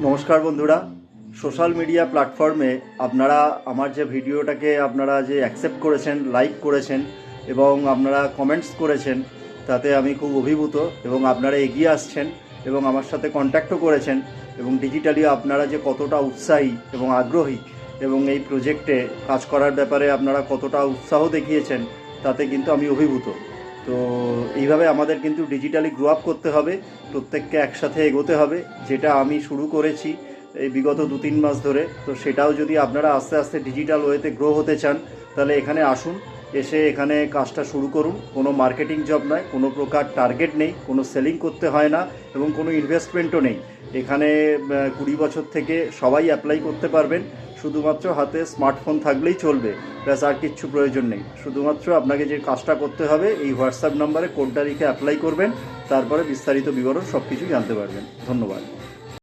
নমস্কার বন্ধুরা, social media প্ল্যাটফর্মে আপনারা আমার যে ভিডিওটাকে আপনারা যে অ্যাকসেপ্ট করেছেন, লাইক করেছেন এবং আপনারা কমেন্টস করেছেন, তাতে আমি খুব অভিভূত। এবং আপনারা এগিয়ে আসছেন এবং আমার সাথে কন্ট্যাক্টও করেছেন এবং ডিজিটালি আপনারা যে কতটা উৎসাহী এবং আগ্রহী এবং এই প্রজেক্টে কাজ করার ব্যাপারে আপনারা কতটা উৎসাহ দেখিয়েছেন, তাতে কিন্তু আমি অভিভূত। তো এইভাবে আমাদের কিন্তু ডিজিটালি গ্রো আপ করতে হবে, প্রত্যেককে একসাথে এগোতে হবে। যেটা আমি শুরু করেছি এই বিগত 2-3 মাস ধরে, তো সেটাও যদি আপনারা আস্তে আস্তে ডিজিটাল ওয়েতে গ্রো হতে চান, তাহলে এখানে আসুন, এসে এখানে কাজটা শুরু করুন। কোনো মার্কেটিং জব নয়, কোনো প্রকার টার্গেট নেই, কোনো সেলিং করতে হয় না এবং কোনো ইনভেস্টমেন্টও নেই। এখানে 20 বছর থেকে সবাই অ্যাপ্লাই করতে পারবেন। শুধুমাত্র হাতে স্মার্টফোন থাকলেই চলবে, ব্যাস, আর কিচ্ছু প্রয়োজন নেই। শুধুমাত্র আপনাকে যে কাজটা করতে হবে, এই হোয়াটসঅ্যাপ নাম্বারে কোডটা লিখে অ্যাপ্লাই করবেন, তারপরে বিস্তারিত বিবরণ সব কিছুই জানতে পারবেন। ধন্যবাদ।